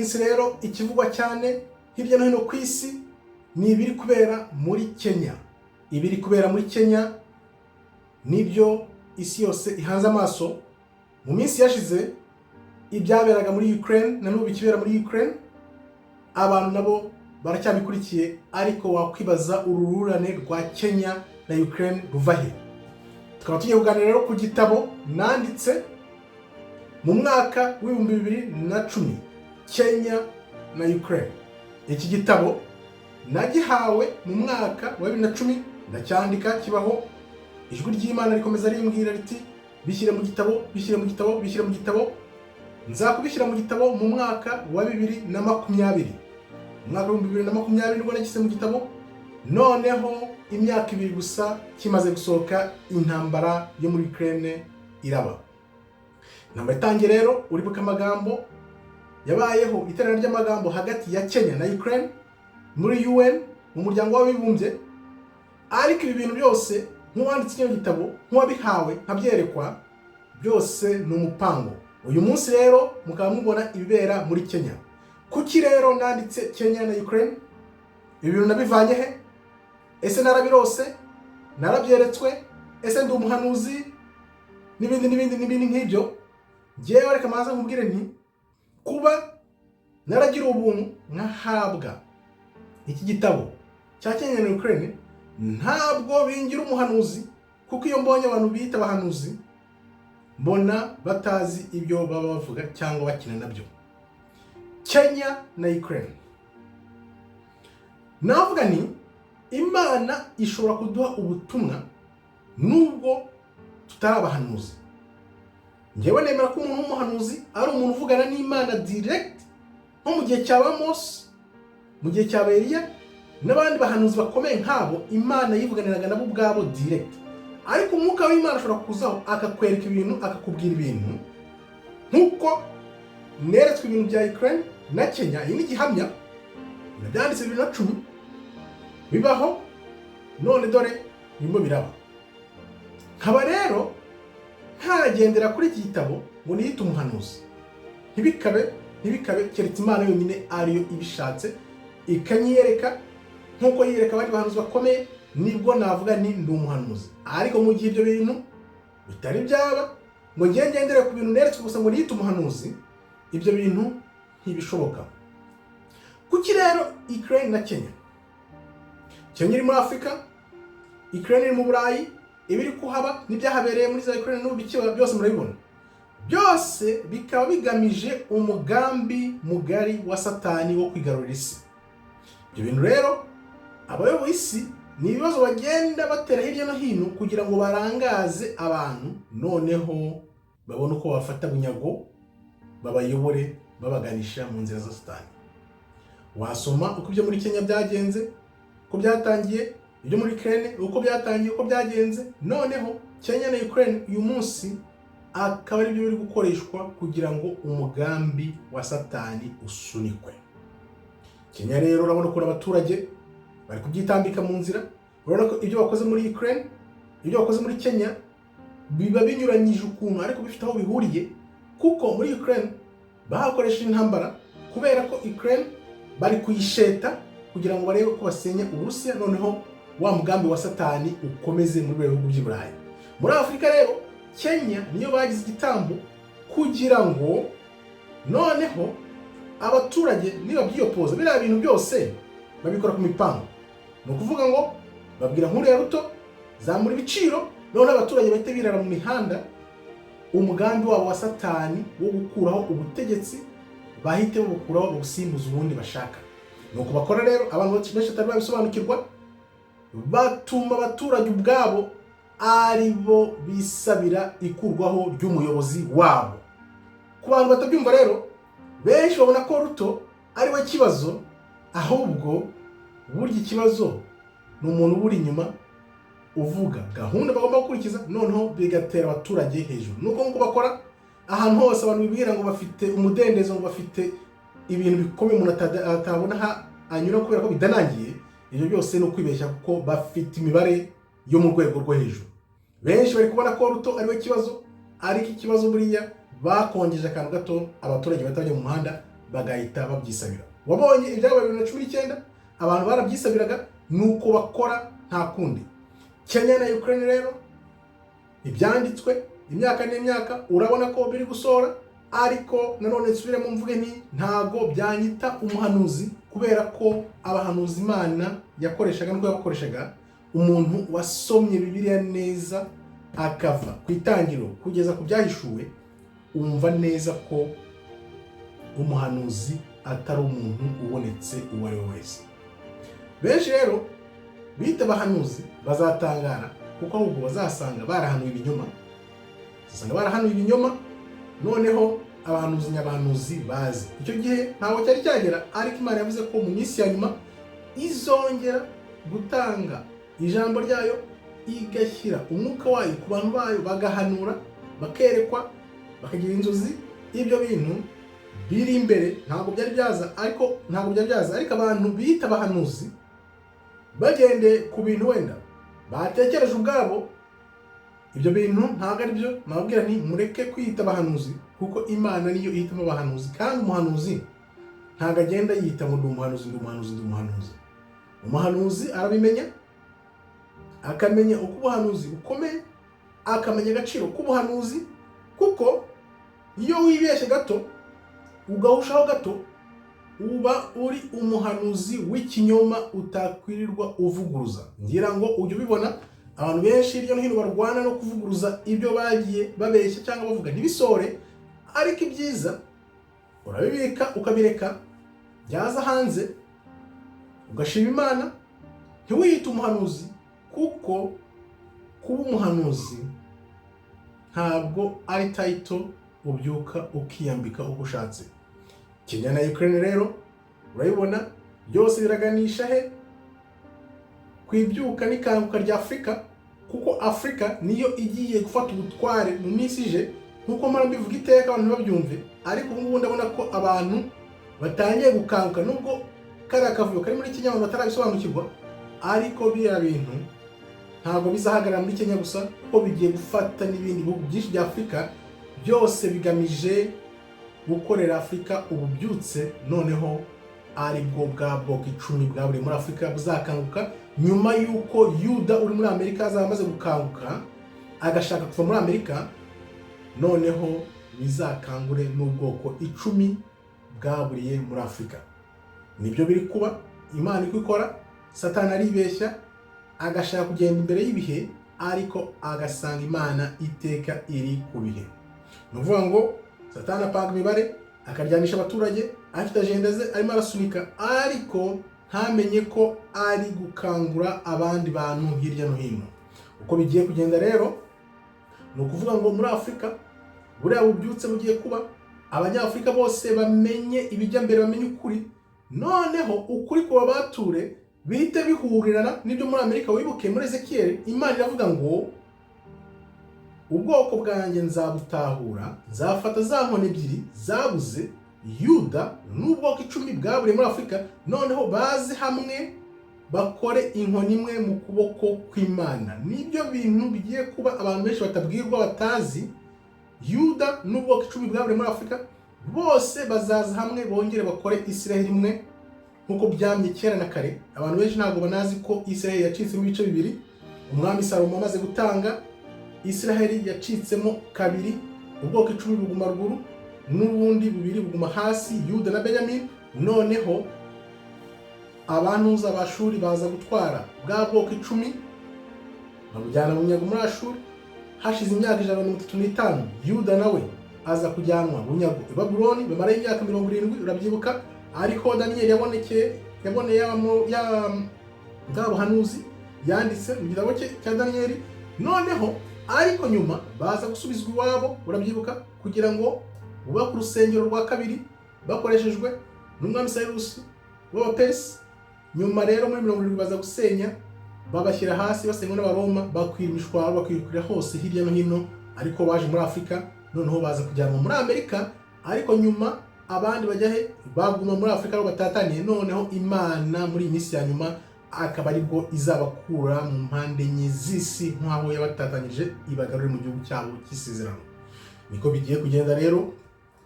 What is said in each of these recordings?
minsi rero ikivugwa cyane hirya no hino ku isi ni ibiri kubera muri Kenya. Ibiri kubera muri Kenya nibyo isi yose ihanze amaso. Mu minsi yashize ibyaberaga muri Ukraine na n'ubu bikibera muri Ukraine, abantu nabo baracyabikurikiye, ariko wakwibaza urururane rwa Kenya na Ukraine ruva he? Tukaba tugiye kuganira rero ku gitabo nanditse mu mwaka w'ibihumbi 2010, Kenya na Ukraine. Iki gitabo nagihawe mu mwaka wa 2010, ndacyandika kibaho, ijwi ry'Imana rikomeza rimbwira riti bishyire mu gitabo, bishyire mu gitabo, bishyire mu gitabo. Nzakubishyira mu gitabo mu mwaka wa 2020. Mu mwaka wa 2020 nibwo nagise mu gitabo. Noneho imyaka 2 gusa kimaze gusohoka, intambara yo muri Ukraine iraba. Intambara itangiye rero, uribuka amagambo yabayeho, iterana ry'amagambo hagati ya Kenya na Ukraine muri UN, mu muryango w'abibumbye. Ariko ibi bintu byose nk'uwanditse icyo gitabo, nk'uwabihawe nkabyerekwa, byose ni umupango. Uyu munsi rero mukaba mubona ibibera muri Kenya. Kuki rero nanditse Kenya na Ukraine? Ibi bintu nabivanye he? Ese narabirose? Narabyeretswe? Ese ndi umuhanuzi? N'ibindi nk'ibyo. Ngewe reka maze nkubwire nti kuba naragira ubuntu nkahabwa iki gitabo cya Kenya na Ukraine, ntabwo bingira umuhanuzi, kuko iyo mbonye abantu bita abahanuzi mbona batazi ibyo baba bavuga cyangwa bakina nabyo. Kenya na Ukraine, navuga ni Imana ishobora kuduha ubutumwa nubwo tutari abahanuzi. Ngewe nemera ko umuntu w'umuhanuzi ari umuntu uvugana n'Imana direct, nko mu gihe cya Mose, mu gihe cya Eliya n'abandi bahanuzi bakomeye nk'abo. Imana yivuganiraga nabo ubwabo direct, ariko umwuka w'Imana ashobora kuzaho akakwereka ibintu, akakubwira ibintu, nk'uko neretswe ibintu bya Ukraine na Kenya. Iyi ni gihamya nabyanditse 2010 bibaho, none dore birimo biraba. Nkaba rero ntagendera kuri iki gitabo ngo niyite umuhanuzi. Ntibikabe keretse Imana yonyine ariyo ibishatse ikanyiyereka nk'uko yiyereka abandi bahanuzi bakomeye, nibwo navuga ni ndi umuhanuzi. Ariko mu gihe ibyo bintu bitari byaba ngo ngendere ku bintu neretswe gusa ngo niyite umuhanuzi, ibyo bintu ntibishoboka. Kuki rero Ukraine na Kenya? Kenya iri muri Afurika, Ukraine iri mu Burayi. Ibiri kuhaba n'ibyahabereye muri za Ukraine n'ubu bikiba byose murabibona. Byose bikaba bigamije umugambi mugari wa Satani wo kwigarurira isi. Ibyo bintu rero abayoboye isi ni ibibazo bagenda batera hirya no hino kugira ngo barangaze abantu, noneho babone uko bafata bunyago, babayobore, babaganisha mu nzira za Satani. Wasoma uko ibyo muri Kenya byagenze, uko byatangiye, ibyo muri Ukraine uko byatangiye, uko byagenze. Noneho Kenya na Ukraine uyu munsi akaba ari byo biri gukoreshwa kugira ngo umugambi wa Satani usunikwe. Kenya rero urabona ko abaturage bari kubyitambika mu nzira. Urabona ko ibyo bakoze muri Ukraine, ibyo bakoze muri Kenya biba binyuranyije ukuntu, ariko bifite aho bihuriye, kuko muri Ukraine bahakoresha intambara kubera ko Ukraine bari kuyisheta kugira ngo barebe ko basenya Uburusiya, noneho wa mugambi wa Satani ukomeze muri bihugu by'i Burayi. Muri Afurika rero Kenya niyo bagize igitambo kugira ngo noneho abaturage niba byiyopoza biriya bintu byose babikora ku mipango. Ni ukuvuga ngo babwira nkuru ya Ruto zamura ibiciro, noneho abaturage bahite birara mu mihanda. Umugambi wabo wa Satani wo gukuraho ubutegetsi bahite bukuraho ubusimbuza ubundi bashaka. Nuko bakora rero, abantu benshi batari babisobanukirwa, batuma abaturage ubwabo ari bo bisabira ikurwaho ry'umuyobozi wabo. Ku bantu batabyumva rero, benshi babona ko Ruto ari we kibazo, ahubwo burya ikibazo ni umuntu uri inyuma uvuga gahunda bagomba gukurikiza, noneho bigatera abaturage hejuru. Nuko nkuko bakora ahantu hose, abantu bibwira ngo bafite umudendezo, ngo bafite ibintu bikomeye umuntu atabona anyura kubera ko bidanangiye. Ibyo byose ni ukwibeshya, kuko bafite imibare yo mu rwego rwo hejuru. Benshi bari kubona ko Ruto ari we kibazo, ariko ikibazo buriya bakongeje akantu gato, abaturage batajya mu muhanda bagahita babyisabira. Wabonye ibyabaye 2019 abantu barabyisabiraga nuko bakora nta kundi. Kenya na Ukraine rero ibyanditswe imyaka n'imyaka urabona ko biri gusora, ariko nanone nsubire mu mvuge nti ntago byanyita umuhanuzi, kubera ko abahanuzi Imana yakoreshaga nuko yabakoreshaga umuntu wasomye Bibiliya neza akava ku itangiro kugeza ku byahishuwe, umva neza ko umuhanuzi atari umuntu ubonetse uwo ari we wese. Benshi rero bita abahanuzi bazatangara, kuko ahubwo bazasanga barahanuye ibinyoma, noneho abahanuzi nyabahanuzi bazi. Icyo gihe ntawe cyari cyagera, ariko Imana yavuze ko mu minsi ya nyuma izongera gutanga ijambo ryayo, igashyira umwuka wayo ku bantu bayo, bagahanura, bakerekwa, bakagira inzozi. Ibyo bintu biri imbere ntabwo byari byaza, ariko abantu bita abahanuzi bagendeye ku bintu wenda batekereje ubwabo, ibyo bintu ntabwo ari byo. Nababwira nti mureke kwiyita abahanuzi, kuko Imana niyo ihitamo abahanuzi, kandi umuhanuzi ntabwo agenda yita ngo ndi umuhanuzi. Umuhanuzi arabimenya, akamenya uko ubuhanuzi bukomeye, akamenya agaciro k'ubuhanuzi, kuko iyo wibeshye gato ugahushaho gato uba uri umuhanuzi w'ikinyoma utakwirirwa uvuguruza. Ngira ngo ujye ubibona abantu benshi hirya no hino barwana no kuvuguruza ibyo bagiye babeshya cyangwa bavuga ntibisore, ariko ibyiza urabibika ukabireka, byaza hanze ugashima Imana, ntiwiyite umuhanuzi, kuko kuba umuhanuzi ntabwo ari title ubyuka ukiyambika uko ushatse. Kenya na Ukraine rero urabibona byose biraganisha he? Kwibyuka n'ikanguka rya Afurika, kuko Afurika niyo igiye gufata ubutware mu minsi ije, nkuko mpora mbivuga iteka abantu babyumve. Ariko ubu ndabona ko abantu batangiye gukanguka, nubwo kari akavuyo kari muri Kenya abantu batarabisobanukirwa, ariko biriya bintu ntabwo bizahagarara muri Kenya gusa, ko bigiye gufata n'ibindi bihugu byinshi bya Afurika, byose bigamije gukorera Afurika ububyutse. Noneho ari bwo bwa bwoko 10 bwaburi muri Afurika buzakanguka, nyuma yuko Yuda uri muri Amerika azaba amaze gukanguka agashaka kuva muri Amerika, noneho bizakangure n'ubwoko 10 bwaburiye muri Afurika. Nibyo biri kuba. Imana iko ikora, Satani aribeshya agashaka kugenda imbere y'ibihe, ariko agasanga Imana iteka iri ku bihe. Nuvuga ngo Satani apanga imibare, akaryanisha abaturage, afite agenda ze arimo arasunika, ariko ntamenye ko ari gukangura abandi bantu hirya no hino. Uko bigiye kugenda rero ni ukuvuga ngo muri Afurika buriya bubyutse bugiye kuba, abanyafurika bose bamenye ibijya mbere, bamenye ukuri, noneho ukuri kuba bature bihite bihurirana n'ibyo muri Amerika. Wibuke muri Ezekiel Imana iravuga ngo ubwoko bwanjye nzabutahura, nzafata za nkoni ebyiri zabuze Yuda n'ubwoko 10 bwaburiye muri Afurika, noneho baze hamwe bakore inkoni imwe mu kuboko kw'Imana. Nibyo bintu bigiye kuba abantu benshi batabwirwa, batazi. Yuda n'ubwoko 10 bwaburiye muri Afurika bose bazaza hamwe bongere bakore Israel imwe, nkuko byamye kera na kare. Abantu benshi ntabwo banazi ko Israel yacitsemo ibice bibiri. Umwami Salomo amaze gutanga, Israel yacitsemo kabiri, ubwoko 10 buguma ruguru n'ubundi bubiri buguma hasi, Yuda na Benjamin. Noneho abantuza abashuri baza gutwara bwa bwoko 10 babujyana mu nyago muri Ashuri. Hashize imyaka 135 Yuda nawe aza kujyanwa mu nyago i Babuloni, bamara imyaka 70. Urabyibuka? Ariko Daniel yaboneye bwa buhanuzi yanditse mu gitabo cya Daniel. Noneho ariko nyuma baza gusubizwa iwabo, urabyibuka, kugira ngo bubake urusengero rwa kabiri bakoreshejwe n'umwami Cyrus w'Abaperisi. Nyuma rero muri 70 baza gusenya, babashyira hasi basenywa n'Abaroma, bakwira imishwaro, bakwirukira hose hirya no hino. Ariko baje muri Afurika, noneho baza kujyanwa muri Amerika, ariko nyuma abandi bajya he? Baguma muri Afurika aho batataniye. Noneho Imana muri minsi ya nyuma akaba aribwo izabakura mu mpande enye z'isi, nk'aho yabatatanyije ibagarure mu gihugu cyabo cy'isezerano. Niko bigiye kugenda rero.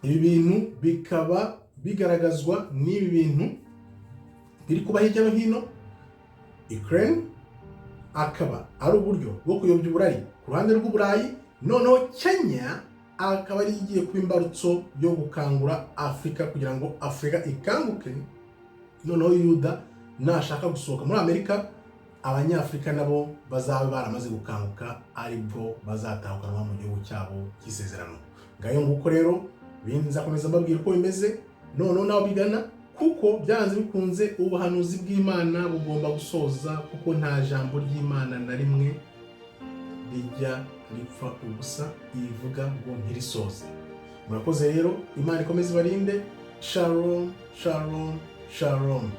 Ibi bintu bikaba bigaragazwa n'ibi bintu biri kuba hirya no hino. Ukraine akaba ari uburyo bwo kuyobya uburari ku ruhande rw'Uburayi, noneho Kenya akaba ari igiye kuba imbarutso yo gukangura Afurika kugira ngo Afurika ikanguke. Noneho Yuda nashaka gusohoka muri Amerika, Abanyafurika nabo bazaba baramaze gukanguka, aribwo bazatahukanwa mu gihugu cyabo cy'isezerano. Ngayo nguko rero binza komeza mbabwira uko bimeze, noneho naho bigana, kuko byanze bikunze ubuhanuzi bw'Imana bugomba gusoza, kuko nta jambo ry'Imana na rimwe rijya ripfa ubusa ivuga ngo ntirisoze. Murakoze rero, Imana ikomeze ibarinde. Shalom, shalom, shalom.